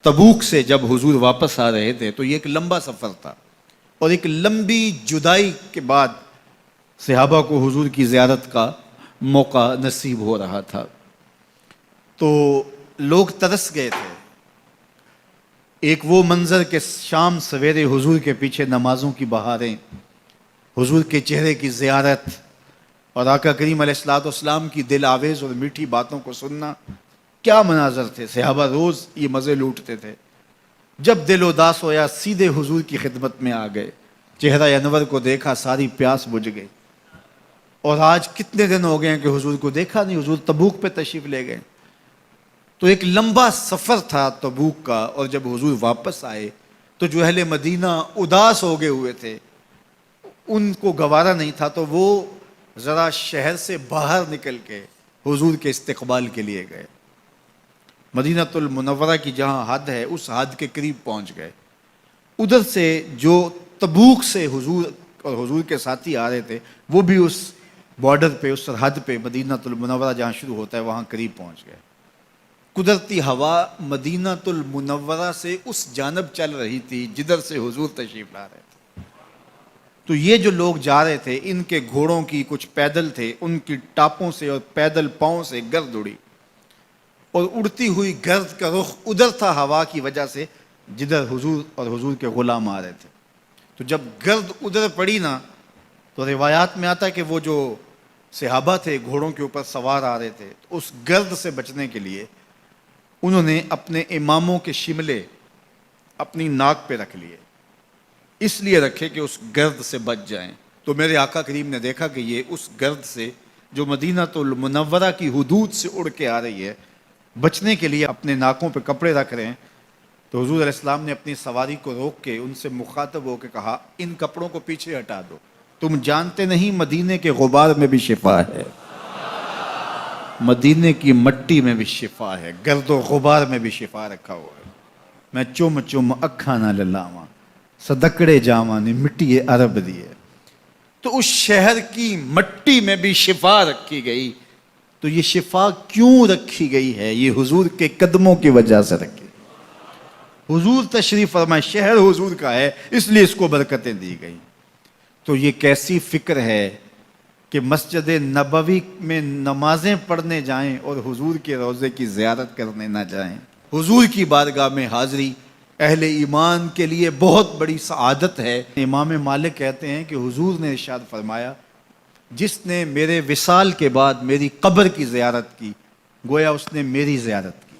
تبوک سے جب حضور واپس آ رہے تھے تو یہ ایک لمبا سفر تھا، اور ایک لمبی جدائی کے بعد صحابہ کو حضور کی زیارت کا موقع نصیب ہو رہا تھا۔ تو لوگ ترس گئے تھے۔ ایک وہ منظر کہ شام سویرے حضور کے پیچھے نمازوں کی بہاریں، حضور کے چہرے کی زیارت اور آقا کریم علیہ السلام کی دل آویز اور میٹھی باتوں کو سننا، کیا مناظر تھے۔ صحابہ روز یہ مزے لوٹتے تھے۔ جب دل اداس ہویا سیدھے حضور کی خدمت میں آ گئے، چہرہ انور کو دیکھا، ساری پیاس بجھ گئی۔ اور آج کتنے دن ہو گئے ہیں کہ حضور کو دیکھا نہیں، حضور تبوک پہ تشریف لے گئے۔ تو ایک لمبا سفر تھا تبوک کا، اور جب حضور واپس آئے تو جو اہل مدینہ اداس ہو گئے ہوئے تھے، ان کو گوارا نہیں تھا، تو وہ ذرا شہر سے باہر نکل کے حضور کے استقبال کے لیے گئے۔ مدینہ المنورہ کی جہاں حد ہے اس حد کے قریب پہنچ گئے۔ ادھر سے جو تبوک سے حضور اور حضور کے ساتھی آ رہے تھے وہ بھی اس بارڈر پہ، اس سرحد پہ، مدینہ المنورہ جہاں شروع ہوتا ہے وہاں قریب پہنچ گئے۔ قدرتی ہوا مدینہ المنورہ سے اس جانب چل رہی تھی جدھر سے حضور تشریف لا رہے تھے۔ تو یہ جو لوگ جا رہے تھے ان کے گھوڑوں کی، کچھ پیدل تھے، ان کی ٹاپوں سے اور پیدل پاؤں سے گرد اڑی، اور اڑتی ہوئی گرد کا رخ ادھر تھا ہوا کی وجہ سے جدھر حضور اور حضور کے غلام آ رہے تھے۔ تو جب گرد ادھر پڑی نا، تو روایات میں آتا ہے کہ وہ جو صحابہ تھے گھوڑوں کے اوپر سوار آ رہے تھے، تو اس گرد سے بچنے کے لیے انہوں نے اپنے اماموں کے شملے اپنی ناک پہ رکھ لیے، اس لیے رکھے کہ اس گرد سے بچ جائیں۔ تو میرے آقا کریم نے دیکھا کہ یہ اس گرد سے جو مدینہ المنورہ کی حدود سے اڑ کے آ رہی ہے، بچنے کے لیے اپنے ناکوں پہ کپڑے رکھ رہے ہیں۔ تو حضور علیہ السلام نے اپنی سواری کو روک کے ان سے مخاطب ہو کے کہا، ان کپڑوں کو پیچھے ہٹا دو، تم جانتے نہیں مدینے کے غبار میں بھی شفا ہے، مدینے کی مٹی میں بھی شفا ہے، گرد و غبار میں بھی شفا رکھا ہوا ہے۔ میں چم چم اکھاں نہ للاواں، صدقڑے جاواں نے مٹی عرب دی ہے۔ تو اس شہر کی مٹی میں بھی شفا رکھی گئی۔ تو یہ شفا کیوں رکھی گئی ہے؟ یہ حضور کے قدموں کی وجہ سے رکھی۔ حضور تشریف فرمائے، شہر حضور کا ہے، اس لیے اس کو برکتیں دی گئی۔ تو یہ کیسی فکر ہے کہ مسجد نبوی میں نمازیں پڑھنے جائیں اور حضور کے روضے کی زیارت کرنے نہ جائیں۔ حضور کی بارگاہ میں حاضری اہل ایمان کے لیے بہت بڑی سعادت ہے۔ امام مالک کہتے ہیں کہ حضور نے ارشاد فرمایا، جس نے میرے وصال کے بعد میری قبر کی زیارت کی، گویا اس نے میری زیارت کی۔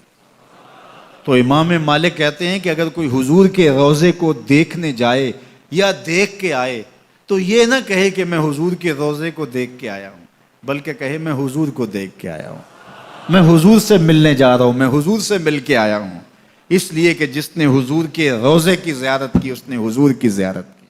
تو امام مالک کہتے ہیں کہ اگر کوئی حضور کے روضے کو دیکھنے جائے یا دیکھ کے آئے تو یہ نہ کہے کہ میں حضور کے روضے کو دیکھ کے آیا ہوں، بلکہ کہے میں حضور کو دیکھ کے آیا ہوں، میں حضور سے ملنے جا رہا ہوں، میں حضور سے مل کے آیا ہوں۔ اس لیے کہ جس نے حضور کے روضے کی زیارت کی اس نے حضور کی زیارت کی۔